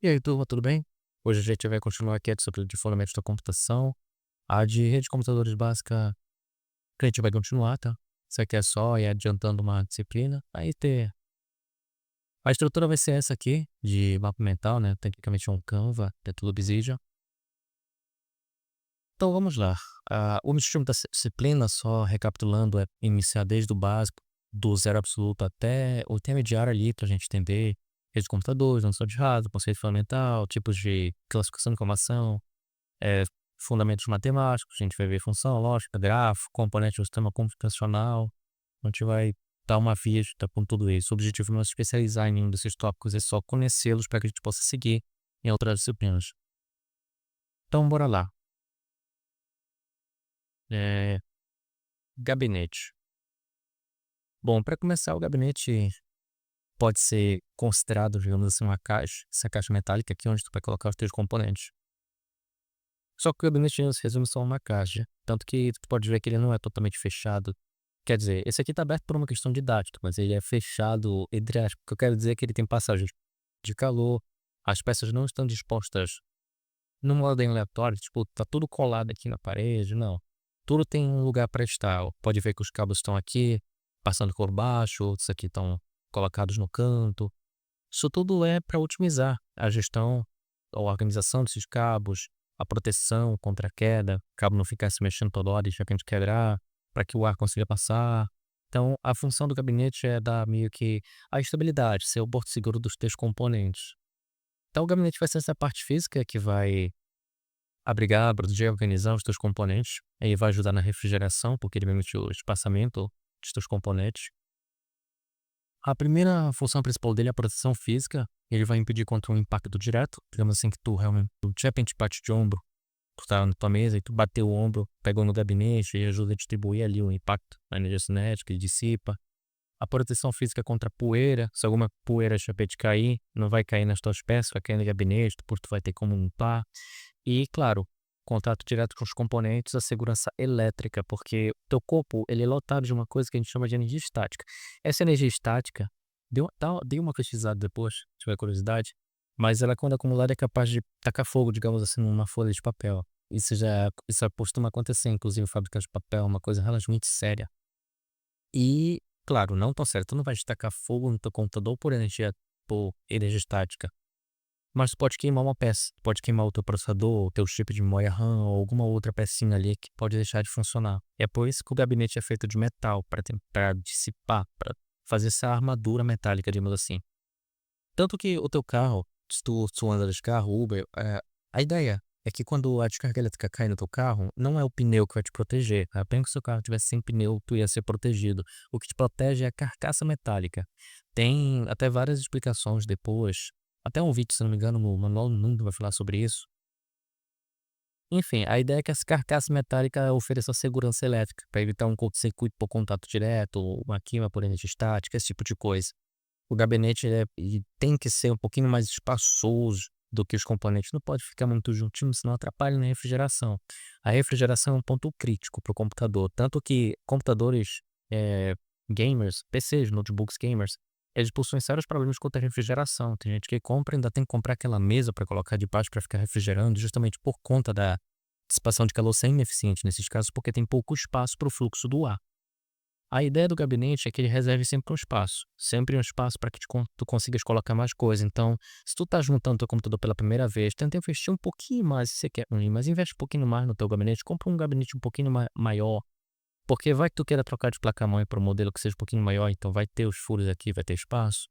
E aí, turma, tudo bem? Hoje a gente vai continuar aqui a disciplina de fundamentos da computação. A de rede de computadores básica, que a gente vai continuar, tá? Isso aqui é só ir adiantando uma disciplina. Aí ter. A estrutura vai ser essa aqui, de mapa mental, né? Tecnicamente é um Canva, dentro do Obsidian. Então vamos lá. O objetivo da disciplina, só recapitulando, é iniciar desde o básico, do zero absoluto até o intermediário ali, pra gente entender rede de computadores, noção de hardware, conceito fundamental, tipos de classificação de informação, eh, fundamentos matemáticos, a gente vai ver função, lógica, grafo, componente do sistema computacional. A gente vai dar uma vista com tudo isso. O objetivo não é se especializar em nenhum desses tópicos, é só conhecê-los para que a gente possa seguir em outras disciplinas. Então, bora lá. Eh, Gabinete. Bom, para começar, o gabinete pode ser considerado, digamos assim, uma caixa, essa caixa metálica aqui onde tu vai colocar os teus componentes. Só que o gabinete se resume só a uma caixa, tanto que tu pode ver que ele não é totalmente fechado. Quer dizer, esse aqui tá aberto por uma questão didática, mas ele é fechado, entre aspas. O que eu quero dizer é que ele tem passagens de calor, as peças não estão dispostas numa ordem aleatória, tipo, tá tudo colado aqui na parede, não. Tudo tem um lugar para estar. Pode ver que os cabos estão aqui, passando por baixo, outros aqui estão colocados no canto. Isso tudo é para otimizar a gestão ou a organização desses cabos, a proteção contra a queda, o cabo não ficar se mexendo toda hora e de repente quebrar, para que o ar consiga passar. Então, a função do gabinete é dar meio que a estabilidade, ser o porto seguro dos teus componentes. Então, o gabinete vai ser essa parte física que vai abrigar, proteger, organizar os teus componentes. Aí vai ajudar na refrigeração, porque ele permite o espaçamento dos teus componentes. A primeira função principal dele é a proteção física. Ele vai impedir contra um impacto direto. Digamos assim que tu realmente, de repente bate de ombro, tu tá na tua mesa e tu bateu o ombro, pegou no gabinete e ajuda a distribuir ali o impacto, a energia cinética e dissipa. A proteção física contra poeira, se alguma poeira de repente cair, não vai cair nas tuas peças, vai cair no gabinete, porque tu vai ter como limpar. E, claro, contato direto com os componentes, a segurança elétrica, porque o teu corpo ele é lotado de uma coisa que a gente chama de energia estática. Essa energia estática, dei uma pesquisada depois, se tiver curiosidade, mas ela, quando acumulada, é capaz de tacar fogo, digamos assim, numa folha de papel. Isso costuma acontecer, inclusive, em fábricas de papel, é uma coisa relativamente séria. E, claro, não tão séria. Tu não vai tacar fogo no teu computador por energia estática. Mas tu pode queimar uma peça, tu pode queimar o teu processador, o teu chip de memória RAM ou alguma outra pecinha ali que pode deixar de funcionar. É por isso que o gabinete é feito de metal, para dissipar, para fazer essa armadura metálica, digamos assim. Tanto que o teu carro, se tu anda de carro, Uber, a ideia é que quando a descarga elétrica cai no teu carro, não é o pneu que vai te proteger. Apenas que se o carro tivesse sem pneu, tu ia ser protegido. O que te protege é a carcaça metálica. Tem até várias explicações depois. Até um vídeo, se não me engano, no Manual do Mundo vai falar sobre isso. Enfim, a ideia é que essa carcaça metálica ofereça segurança elétrica, para evitar um curto-circuito por contato direto, ou uma queima por energia estática, esse tipo de coisa. O gabinete ele tem que ser um pouquinho mais espaçoso do que os componentes, não pode ficar muito juntinho, senão atrapalha na refrigeração. A refrigeração é um ponto crítico para o computador, tanto que computadores, gamers, PCs, notebooks gamers, eles possuem sérios problemas quanto à refrigeração. Tem gente que compra, ainda tem que comprar aquela mesa para colocar debaixo para ficar refrigerando, justamente por conta da dissipação de calor ser ineficiente nesses casos, porque tem pouco espaço para o fluxo do ar. A ideia do gabinete é que ele reserve sempre um espaço para que tu consigas colocar mais coisa. Então, se tu tá juntando teu computador pela primeira vez, tenta investir um pouquinho mais, se você quer mas investe um pouquinho mais no teu gabinete, compra um gabinete um pouquinho maior, porque vai que tu queira trocar de placa-mãe para um modelo que seja um pouquinho maior, então vai ter os furos aqui, vai ter espaço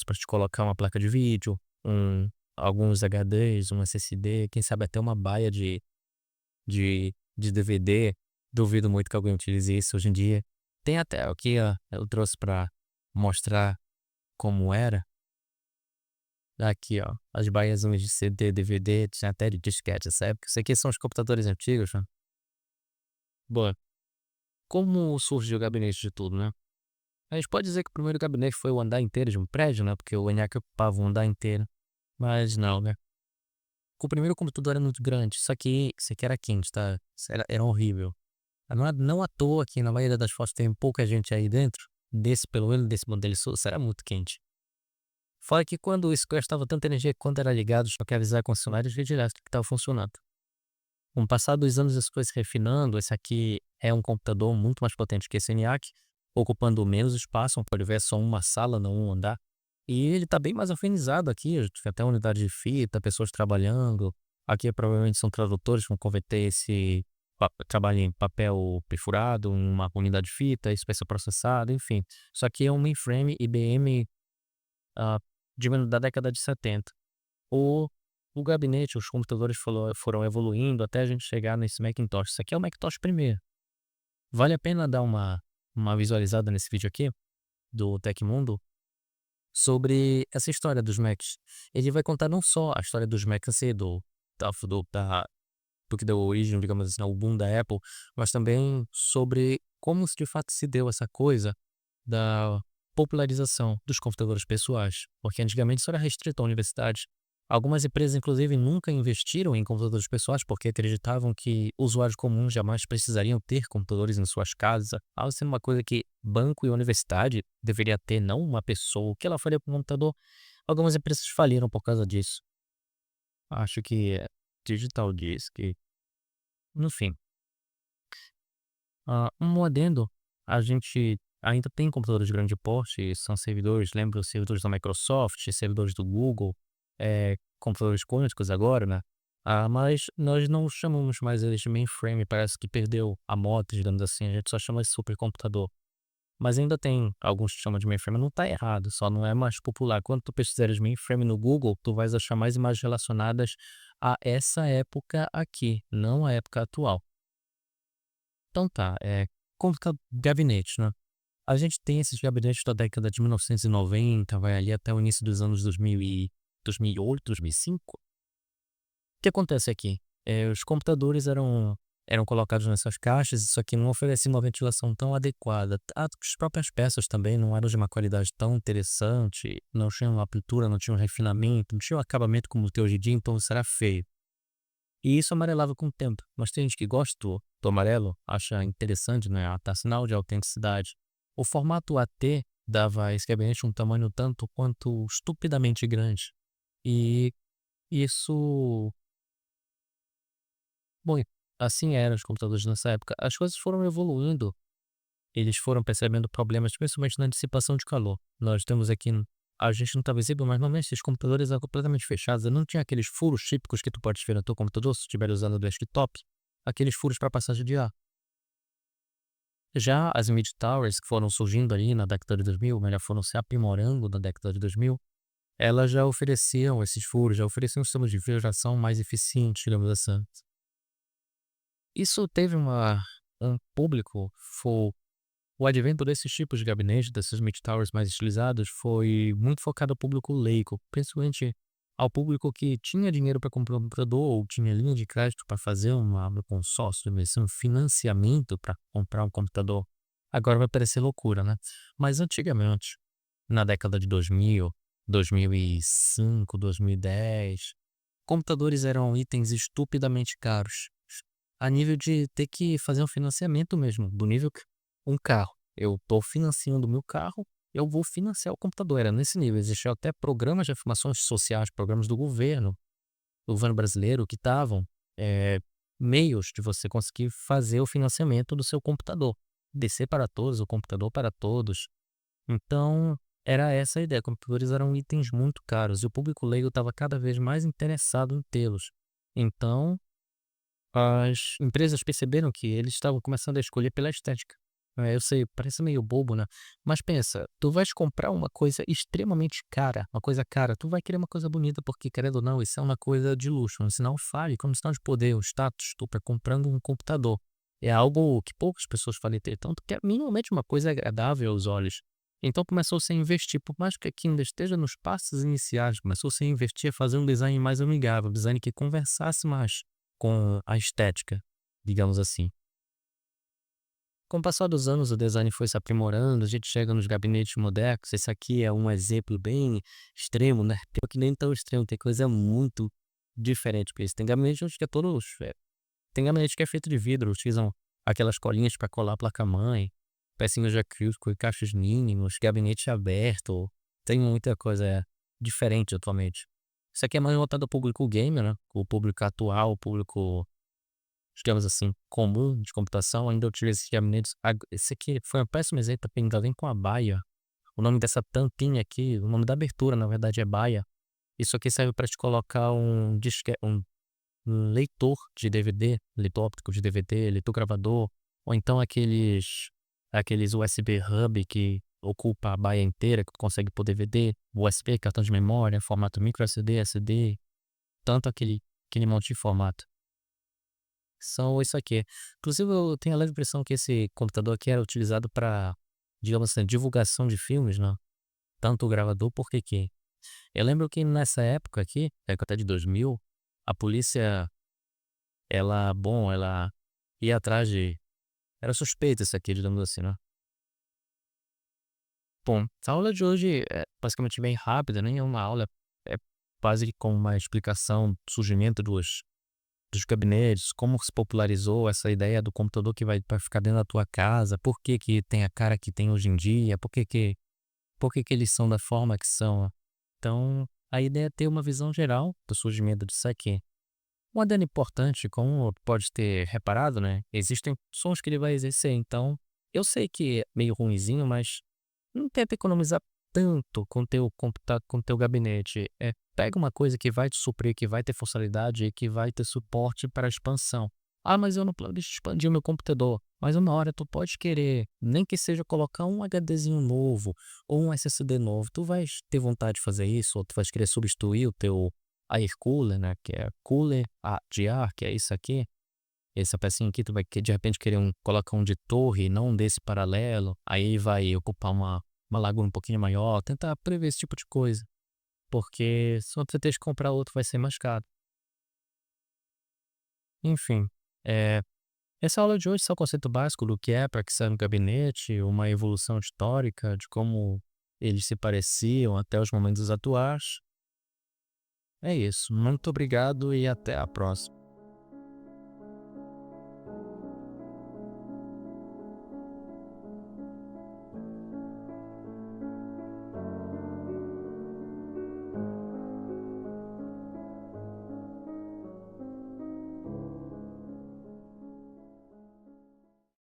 para te colocar uma placa de vídeo, alguns HDs, um SSD, quem sabe até uma baia de DVD. Duvido muito que alguém utilize isso hoje em dia. Tem até aqui, ó, eu trouxe para mostrar como era. Aqui, ó, as baiazinhas de CD, DVD, tinha até de disquete nessa época. Isso aqui são os computadores antigos, né? Bom, como surgiu o gabinete de tudo, né? A gente pode dizer que o primeiro gabinete foi o andar inteiro de um prédio, né? Porque o ENIAC ocupava o andar inteiro. Mas não, né? O primeiro computador era muito grande. Isso aqui era quente, tá? Era horrível. Não à toa que na maioria das fotos tem pouca gente aí dentro, pelo menos desse modelo SUS, era muito quente. Fora que quando isso gastava tanta energia que quando era ligado, só que avisar a concessionária já direto que estava funcionando. Com o passar dos anos isso foi se refinando, esse aqui é um computador muito mais potente que esse ENIAC, ocupando menos espaço, pode ver é só uma sala, não um andar. E ele está bem mais organizado aqui, tem até unidade de fita, pessoas trabalhando. Aqui provavelmente são tradutores, vão converter esse trabalho em papel perfurado, uma unidade de fita, isso vai ser processado, enfim. Isso aqui é um mainframe IBM ah, da década de 70. O, o gabinete, os computadores foram evoluindo até a gente chegar nesse Macintosh. Isso aqui é o Macintosh primeiro. Vale a pena dar uma visualizada nesse vídeo aqui, do Tecmundo, sobre essa história dos Macs. Ele vai contar não só a história dos Macs, assim, do que deu origem, digamos assim, ao boom da Apple, mas também sobre como de fato se deu essa coisa da popularização dos computadores pessoais, porque antigamente isso era restrito à universidade. Algumas empresas, inclusive, nunca investiram em computadores pessoais porque acreditavam que usuários comuns jamais precisariam ter computadores em suas casas, algo sendo uma coisa que banco e universidade deveria ter, não uma pessoa. O que ela faria com o computador? Algumas empresas faliram por causa disso. Acho que Digital Disk, enfim. Um adendo, a gente ainda tem computadores de grande porte, são servidores, lembra os servidores da Microsoft, servidores do Google, computadores quânticos agora, né? Mas nós não chamamos mais eles de mainframe, parece que perdeu a moda, digamos assim, a gente só chama de supercomputador. Mas ainda tem alguns que chamam de mainframe, não tá errado, só não é mais popular. Quando tu pesquisares mainframe no Google, tu vais achar mais imagens relacionadas a essa época aqui, não a época atual. Então tá, gabinete, né? A gente tem esses gabinetes da década de 1990, vai ali até o início dos anos 2008, 2005. O que acontece aqui? Os computadores eram colocados nessas caixas, isso aqui não oferecia uma ventilação tão adequada. As próprias peças também não eram de uma qualidade tão interessante, não tinham uma pintura, não tinham refinamento, não tinham acabamento como tem hoje em dia, então isso era feio. E isso amarelava com o tempo. Mas tem gente que gosta do amarelo, acha interessante, né? Tá sinal de autenticidade. O formato AT dava a esse gabinete um tamanho tanto quanto estupidamente grande. E isso, bom, assim eram os computadores nessa época. As coisas foram evoluindo, eles foram percebendo problemas, principalmente na dissipação de calor. Nós temos aqui, a gente não está visível, mas normalmente esses computadores eram completamente fechados. Não tinha aqueles furos típicos que tu pode ver no teu computador, se estiver usando o desktop, aqueles furos para passagem de ar. Já as mid towers que foram surgindo ali na década de 2000, melhor, foram se aprimorando na década de 2000, elas já ofereciam esses furos, já ofereciam um sistema de refrigeração mais eficiente, digamos assim. Isso teve um público, o advento desses tipos de gabinete, desses mid towers mais estilizados, foi muito focado ao público leigo, principalmente ao público que tinha dinheiro para comprar um computador ou tinha linha de crédito para fazer um consórcio, um financiamento para comprar um computador. Agora vai parecer loucura, né? Mas antigamente, na década de 2000, 2005, 2010, computadores eram itens estupidamente caros, a nível de ter que fazer um financiamento mesmo, do nível que um carro. Eu estou financiando o meu carro, eu vou financiar o computador. Era nesse nível. Existiam até programas de afirmações sociais, programas do governo brasileiro, que estavam meios de você conseguir fazer o financiamento do seu computador. DC para todos, o computador para todos. Então, era essa a ideia. Computadores eram itens muito caros e o público leigo estava cada vez mais interessado em tê-los. Então, as empresas perceberam que eles estavam começando a escolher pela estética. Eu sei, parece meio bobo, né? Mas pensa, tu vais comprar uma coisa extremamente cara, uma coisa cara, tu vai querer uma coisa bonita, porque querendo ou não, isso é uma coisa de luxo, um sinal fálico, um sinal de poder, o status, tu tá comprando um computador. É algo que poucas pessoas podem ter, então tu quer minimamente uma coisa agradável aos olhos. Então começou-se a investir, por mais que aqui ainda esteja nos passos iniciais, começou-se a investir, a fazer um design mais amigável, um design que conversasse mais com a estética, digamos assim. Com o passar dos anos, o design foi se aprimorando, a gente chega nos gabinetes modernos. Esse aqui é um exemplo bem extremo, né? Pior que nem tão extremo, tem coisa muito diferente com isso. Tem gabinete onde que é todos. Tem gabinete que é feito de vidro, utilizam aquelas colinhas para colar a placa-mãe, pecinhas de acrílico e caixas mínimas, gabinete aberto. Tem muita coisa diferente atualmente. Isso aqui é mais voltado ao público gamer, né, o público atual, o público, digamos assim, comum de computação ainda utiliza esses gabinetes. Esse aqui foi um péssimo exemplo, porque ainda vem com a baia. O nome dessa tampinha aqui, o nome da abertura, na verdade, é baia. Isso aqui serve para te colocar um leitor de DVD, leitor óptico de DVD, leitor gravador, ou então aqueles USB hub que ocupa a baia inteira, que tu consegue pôr DVD, USB, cartão de memória, formato micro SD, SD, tanto aquele monte de formato. São isso aqui. Inclusive eu tenho a leve impressão que esse computador aqui era utilizado para, digamos assim, divulgação de filmes, né, tanto o gravador, porque que eu lembro que nessa época aqui, época até de 2000, a polícia, ela ia atrás de, era suspeito isso aqui, digamos assim, né. Bom, essa aula de hoje é basicamente bem rápida, nem é uma aula, é quase que com uma explicação do surgimento dos gabinetes, como se popularizou essa ideia do computador que vai ficar dentro da tua casa, por que que tem a cara que tem hoje em dia, por que que eles são da forma que são. Então, a ideia é ter uma visão geral do surgimento disso aqui. Um adendo importante, como pode ter reparado, né, existem sons que ele vai exercer, então eu sei que é meio ruinzinho, mas não tenta economizar tanto com teu gabinete. Pega uma coisa que vai te suprir, que vai ter funcionalidade e que vai ter suporte para expansão. "Ah, mas eu não planejo expandir o meu computador", mas uma hora tu pode querer, nem que seja colocar um HDzinho novo ou um SSD novo, tu vais ter vontade de fazer isso, ou tu vais querer substituir o teu air cooler, né, que é cooler de ar, que é isso aqui, essa pecinha aqui, tu vai de repente querer colocar um de torre, não um desse paralelo, aí vai ocupar uma laguna um pouquinho maior, tentar prever esse tipo de coisa, porque só você ter que comprar outro vai ser mais caro. Enfim, eh, essa aula de hoje é só o conceito básico do que é, para que serve um gabinete, uma evolução histórica de como eles se pareciam até os momentos atuais. É isso, muito obrigado e até a próxima.